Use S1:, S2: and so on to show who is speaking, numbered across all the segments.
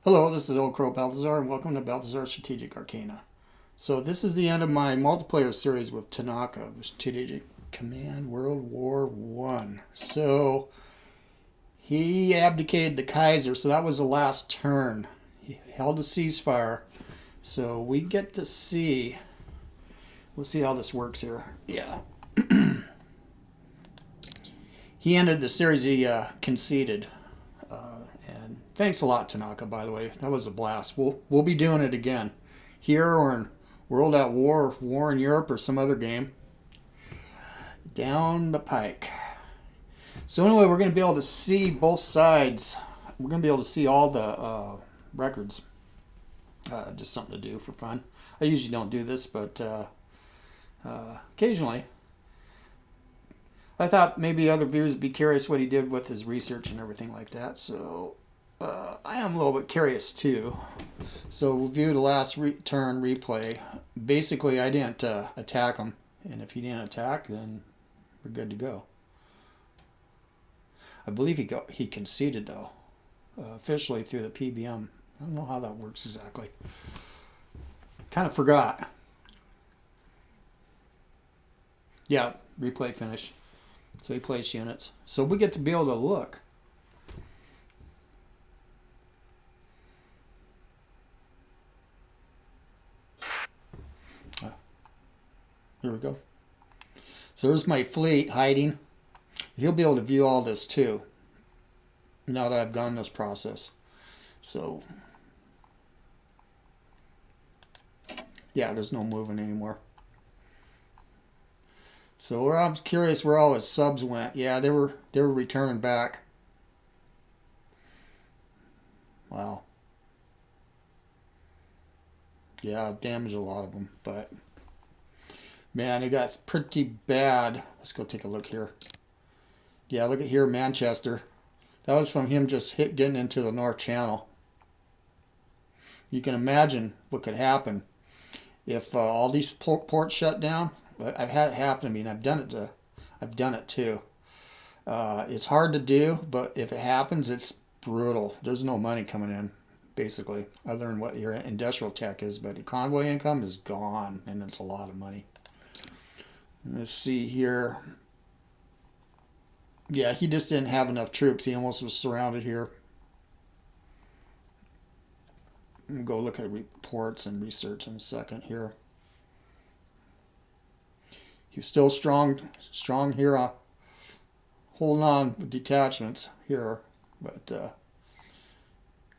S1: Hello, this is Old Crow Balthazor, and welcome to Balthazor Strategic Arcana. So this is the end of my multiplayer series with Tanaka, Strategic Command World War One. So he abdicated the Kaiser, so that was the last turn. He held a ceasefire. So we get to see, we'll see how this works here. Yeah. He ended the series, he conceded. And thanks a lot, Tanaka, by the way. That was a blast. We'll be doing it again. Here or in World at War, War in Europe, or some other game. Down the pike. So anyway, we're going to be able to see both sides. We're going to be able to see all the records. Just something to do for fun. I usually don't do this, but occasionally. I thought maybe other viewers would be curious what he did with his research and everything like that. So I am a little bit curious too. So we'll view the last turn replay. Basically, I didn't attack him. And if he didn't attack, then we're good to go. I believe he conceded, though, officially through the PBM. I don't know how that works exactly. Kind of forgot. Yeah, replay finish. So he placed units. So we get to be able to look. Here we go. So there's my fleet hiding. He'll be able to view all this too, now that I've done this process. So, yeah, there's no moving anymore. So I'm curious where all his subs went. Yeah, they were returning back. Wow. Yeah, damaged a lot of them, but man, it got pretty bad. Let's go take a look here. Yeah, look at here, Manchester. That was from him just getting into the North Channel. You can imagine what could happen if all these ports shut down. I've had it happen to me, and I've done it too. It's hard to do, but if it happens, it's brutal. There's no money coming in, basically, other than what your industrial tech is. But the convoy income is gone, and it's a lot of money. Let's see here. Yeah, he just didn't have enough troops. He almost was surrounded here. We'll go look at reports and research in a second here. He was still strong here, holding on with detachments here. But,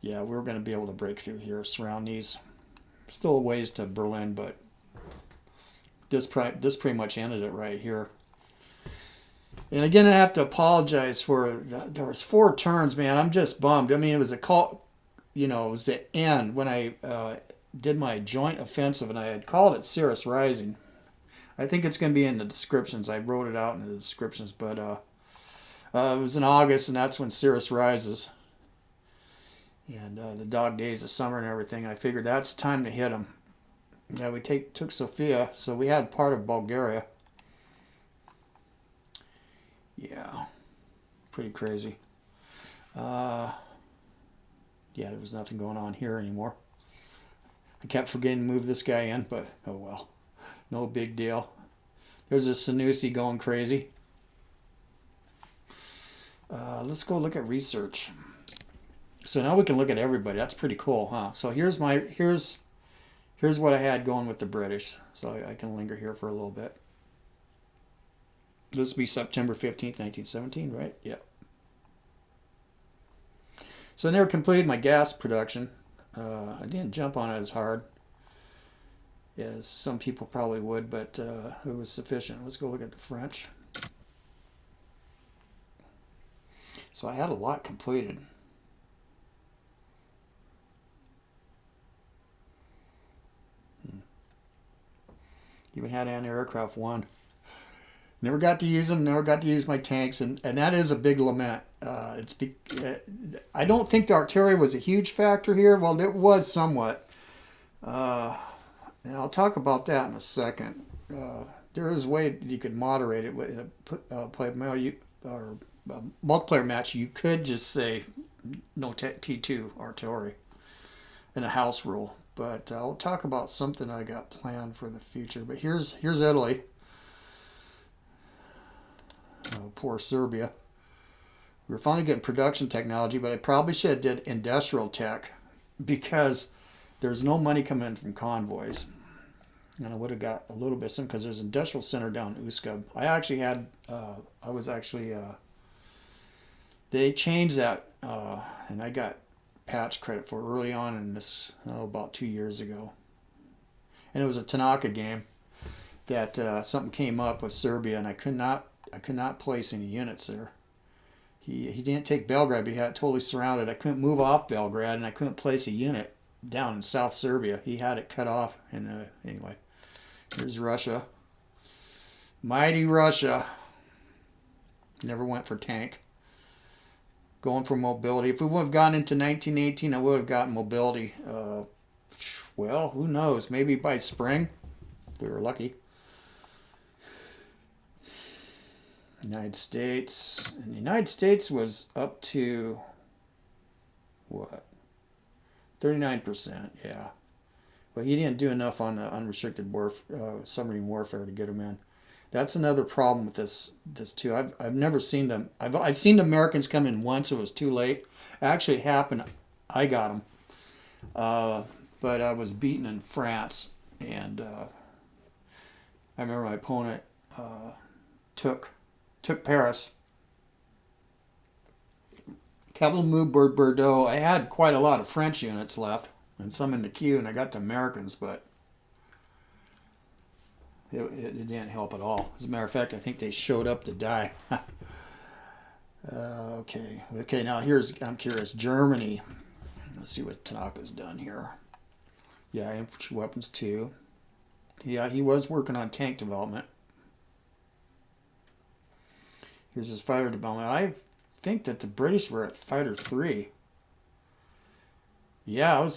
S1: yeah, we're going to be able to break through here, surround these. Still a ways to Berlin, but this pretty much ended it right here. And again, I have to apologize for there was 4 turns, man. I'm just bummed. I mean, it was a call, it was the end when I did my joint offensive, and I had called it Cirrus Rising. I think it's going to be in the descriptions. I wrote it out in the descriptions, but it was in August, and that's when Cirrus rises. And the dog days of summer and everything. I figured that's time to hit them. Yeah, we took Sofia, so we had part of Bulgaria. Yeah, pretty crazy. Yeah, there was nothing going on here anymore. I kept forgetting to move this guy in, but oh well. No big deal. There's a Sanusi going crazy. Let's go look at research. So now we can look at everybody. That's pretty cool, huh? So here's what I had going with the British. So I can linger here for a little bit. This will be September 15th, 1917, right? Yeah. So I never completed my gas production. I didn't jump on it as hard as some people probably would, but it was sufficient. Let's go look at the French. So I had a lot completed. Even had anti-aircraft 1. Never got to use them. Never got to use my tanks, and that is a big lament. I don't think the artillery was a huge factor here. Well, it was somewhat. And I'll talk about that in a second. There is a way you could moderate it with a multiplayer match. You could just say no T2 artillery. and a house rule. But I'll talk about something I got planned for the future. But here's Italy. Oh, poor Serbia. We were finally getting production technology, but I probably should have did industrial tech because there's no money coming in from convoys. And I would have got a little bit some because there's an industrial center down in Uskub. I actually had, they changed that, and I got patch credit for early on in this, about 2 years ago. And it was a Tanaka game that something came up with Serbia, and I could not place any units there. He didn't take Belgrade, but he had it totally surrounded. I couldn't move off Belgrade, and I couldn't place a unit down in South Serbia. He had it cut off, and anyway, here's Russia. Mighty Russia. Never went for tank. Going for mobility. If we would have gone into 1918, I would have gotten mobility. Well, who knows? Maybe by spring. If we were lucky. United States. And the United States was up to, what? 39%, yeah. But he didn't do enough on the unrestricted submarine warfare to get him in. That's another problem with this too. I've never seen them. I've seen the Americans come in once. It was too late. Actually, it happened. I got them, but I was beaten in France, and I remember my opponent took Paris. Capital moved Bordeaux. I had quite a lot of French units left, and some in the queue, and I got the Americans, but it didn't help at all. As a matter of fact, I think they showed up to die. Okay. Now I'm curious. Germany. Let's see what Tanaka's done here. Yeah, infantry weapons too. Yeah, he was working on tank development. Here's his fighter development. I think that the British were at fighter 3. Yeah,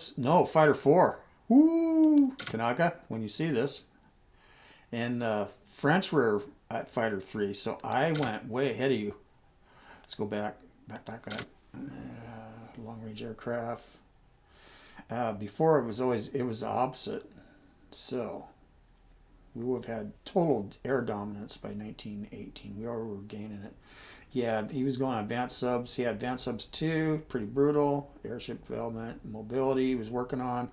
S1: fighter 4. Woo! Tanaka, when you see this. And French were at fighter 3, so I went way ahead of you. Let's go back. Long-range aircraft. Before it was the opposite. So we would have had total air dominance by 1918. We already were gaining it. Yeah, he was going on advanced subs. He had advanced subs too. Pretty brutal. Airship development, mobility he was working on.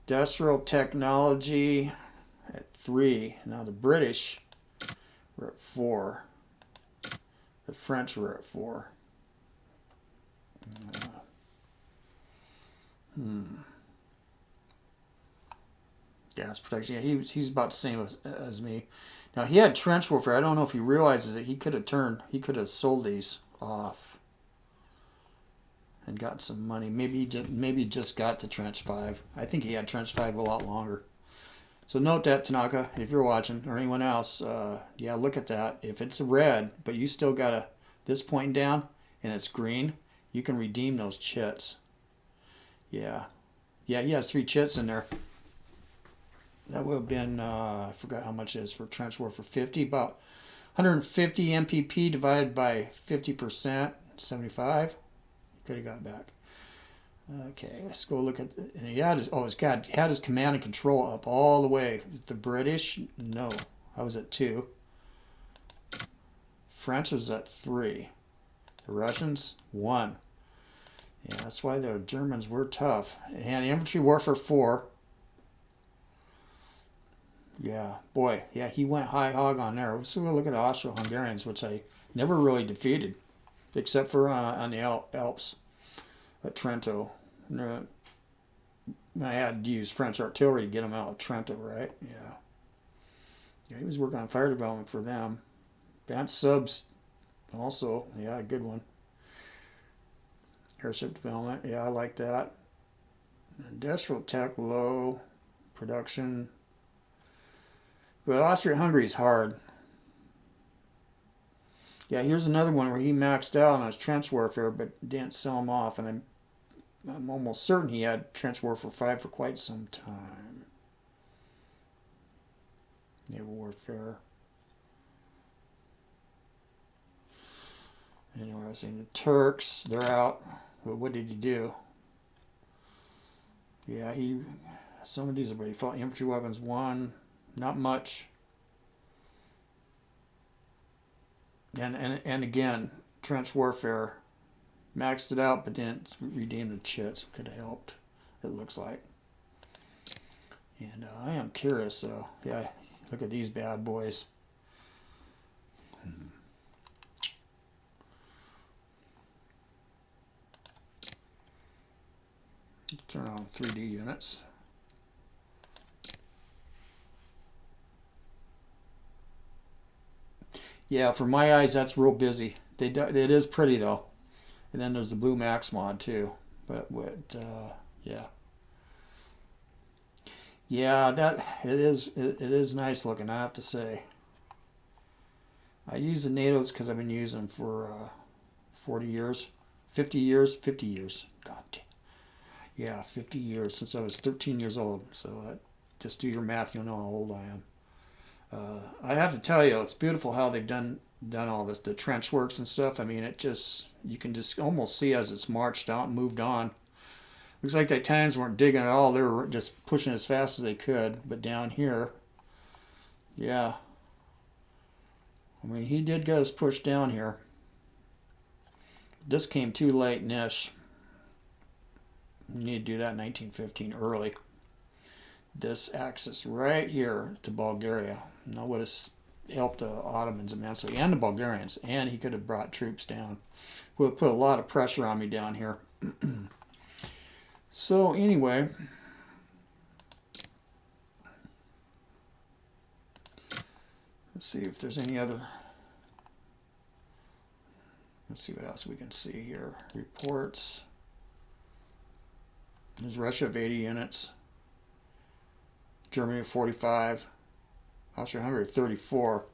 S1: Industrial technology at 3. Now the British were at 4. The French were at 4. Gas protection. Yeah, he's about the same as me. Now he had trench warfare. I don't know if he realizes that he could have sold these off and got some money. Maybe he just got to trench 5. I think he had trench 5 a lot longer. So note that, Tanaka, if you're watching, or anyone else, yeah, look at that. If it's red, but you still got this pointing down, and it's green, you can redeem those chits. Yeah. Yeah, he has 3 chits in there. That would have been, I forgot how much it is for trench warfare, 50, about 150 MPP divided by 50%, 75. Could have got back. Okay, let's go look at, and he had his command and control up all the way. The British, no, I was at 2. French was at 3. The Russians, 1. Yeah, that's why the Germans were tough. And infantry warfare 4. Yeah, boy, yeah, he went high hog on there. Let's look at the Austro-Hungarians, which I never really defeated, except for on the Alps at Trento. I had to use French artillery to get him out of Trento, right? Yeah. Yeah, he was working on fire development for them. Advanced subs also, yeah, a good one. Airship development, yeah, I like that. Industrial tech, low. Production. But Austria-Hungary is hard. Yeah, here's another one where he maxed out on his trench warfare, but didn't sell him off, and I'm almost certain he had trench warfare 5 for quite some time. Naval warfare. Anyway, I was saying the Turks, they're out. But what did he do? Yeah, some of these are already fought. Infantry weapons 1, not much. And again, trench warfare, maxed it out, but then it's redeemed the chits. Could have helped, it looks like. And I am curious, yeah, look at these bad boys. Turn on 3D units. Yeah, for my eyes, that's real busy. It is pretty though. And then there's the Blue Max mod too. But yeah, yeah, that it is nice looking, I have to say. I use the NATOs because I've been using them for 40 years, 50 years, 50 years. God damn. Yeah, 50 years since I was 13 years old. So just do your math, you'll know how old I am. I have to tell you, it's beautiful how they've done all this, the trench works and stuff. I mean, you can just almost see as it's marched out and moved on. Looks like the Italians weren't digging at all. They were just pushing as fast as they could. But down here, yeah. I mean, he did get us pushed down here. This came too late-ish. You need to do that in 1915 early. This axis right here to Bulgaria. That would have helped the Ottomans immensely, and the Bulgarians. And he could have brought troops down. Would have put a lot of pressure on me down here. So anyway, let's see if there's any other. Let's see what else we can see here. Reports. There's Russia of 80 units. Germany of 45. Austria-Hungary of 34.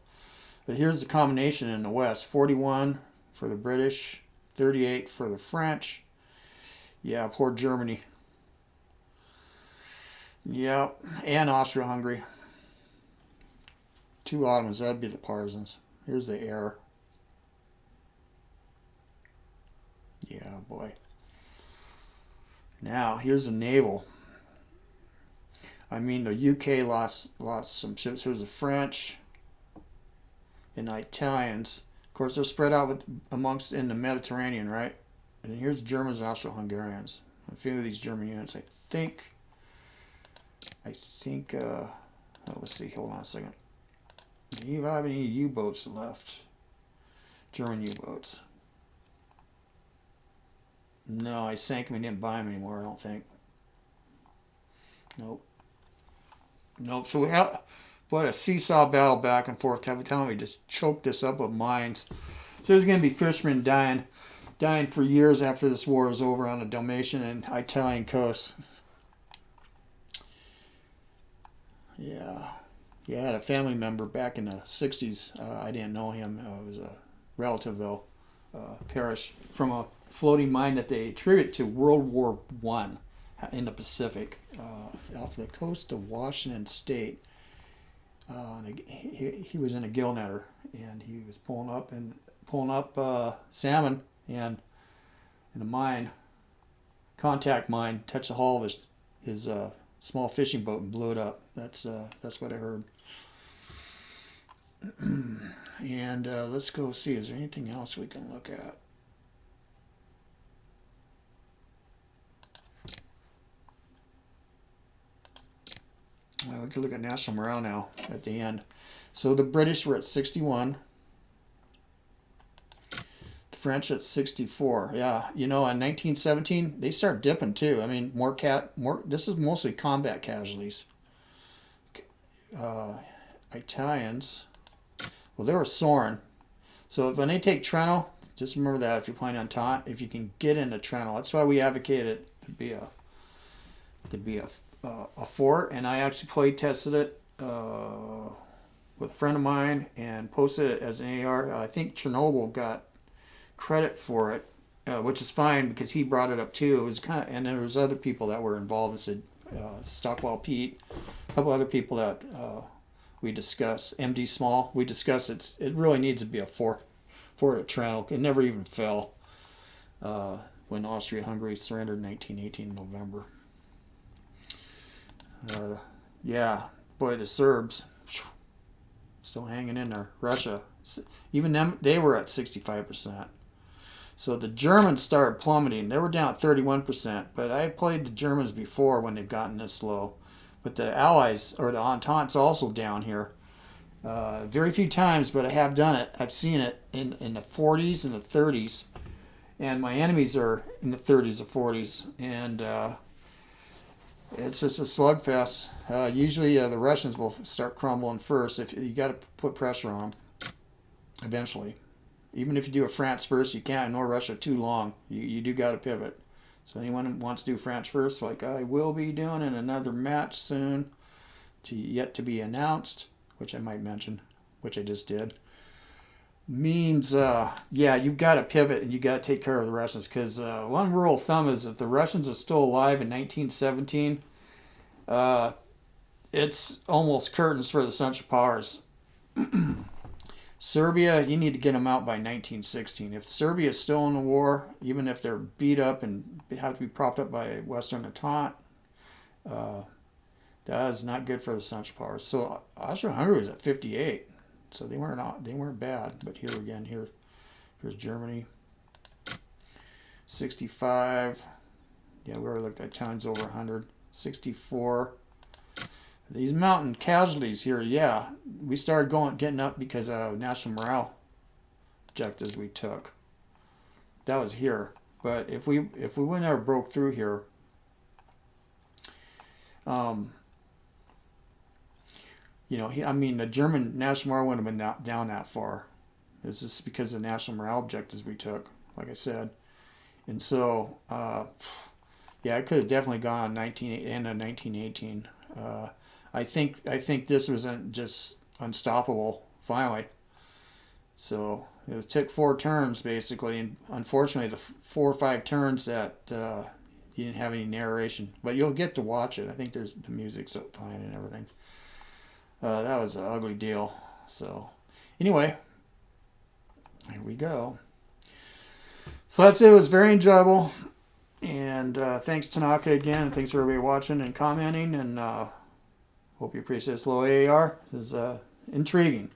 S1: But here's the combination in the West. 41 for the British. 38 for the French. Yeah, poor Germany. Yep, and Austria-Hungary. 2 Ottomans, that'd be the partisans. Here's the air. Yeah, boy. Now, here's the naval. I mean, the UK lost some ships. Here's the French and the Italians. Of course, they're spread out amongst in the Mediterranean, right? And here's Germans and Austro-Hungarians. A few of these German units, I think, oh, let's see, hold on a second. Do you have any U-boats left? German U-boats. No, I sank them and didn't buy them anymore, I don't think. Nope. So we had a seesaw battle back and forth every time. We just choked this up with mines. So there's going to be fishermen dying for years after this war is over on the Dalmatian and Italian coast. Yeah. I had a family member back in the 60s. I didn't know him. It was a relative, though, perished from a floating mine that they attribute to World War I in the Pacific, off the coast of Washington State. He was in a gill netter, and he was pulling up salmon, and in a mine, contact mine, touched the hull of his small fishing boat and blew it up. That's what I heard. And let's go see, is there anything else we can look at? Well, we can look at national morale now at the end. So the British were at 61. The French at 64. Yeah, in 1917 they start dipping too. I mean, more. This is mostly combat casualties. Italians. Well, they were soaring. So when they take Trento, just remember that if you're playing on top, if you can get into Trento, that's why we advocated to be a fort, and I actually play tested it with a friend of mine and posted it as an AAR. I think Chernobyl got credit for it, which is fine because he brought it up too. It was and there was other people that were involved. And said Stockwell Pete, a couple other people that we discussed. MD Small, we discussed it really needs to be a fort at Trento. It never even fell when Austria-Hungary surrendered in 1918 in November. Yeah, boy, the Serbs still hanging in there. Russia, even them, they were at 65%. So the Germans started plummeting. They were down at 31%, but I played the Germans before when they've gotten this low. But the Allies, or the Entente's also down here. Very few times, but I have done it. I've seen it in the 40s and the 30s. And my enemies are in the 30s or 40s. And it's just a slugfest. Usually the Russians will start crumbling first. If you got to put pressure on them eventually. Even if you do a France first, you can't ignore Russia too long. You do got to pivot. So anyone who wants to do France first, like I will be doing in another match soon, yet to be announced, which I might mention, which I just did, means, yeah, you've got to pivot and you got to take care of the Russians. Because one rule of thumb is if the Russians are still alive in 1917, it's almost curtains for the Central Powers. Serbia, you need to get them out by 1916. If Serbia is still in the war, even if they're beat up and have to be propped up by Western Entente, that is not good for the Central Powers. So Austria-Hungary was at 58, so they weren't bad. But here again, here's Germany, 65. Yeah, we already looked at tons over 100. 64. These mountain casualties here, yeah, we started getting up because of national morale objectives we took. That was here, but if we wouldn't have broke through here, you know, I mean, the German national morale wouldn't have been down that far. It's just because of the national morale objectives we took, like I said, and so yeah, I could have definitely gone on end of 1918. I think this was just unstoppable finally. So it took 4 turns basically, and unfortunately the 4 or 5 turns that you didn't have any narration, but you'll get to watch it. I think there's the music's fine and everything. That was an ugly deal. So anyway, here we go. So that's it. It was very enjoyable, and thanks Tanaka again, and thanks for everybody watching and commenting, and hope you appreciate this little AAR. It's intriguing.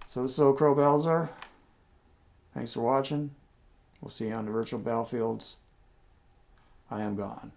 S1: So this is Crow Balthazor. Thanks for watching. We'll see you on the virtual battlefields. I am gone.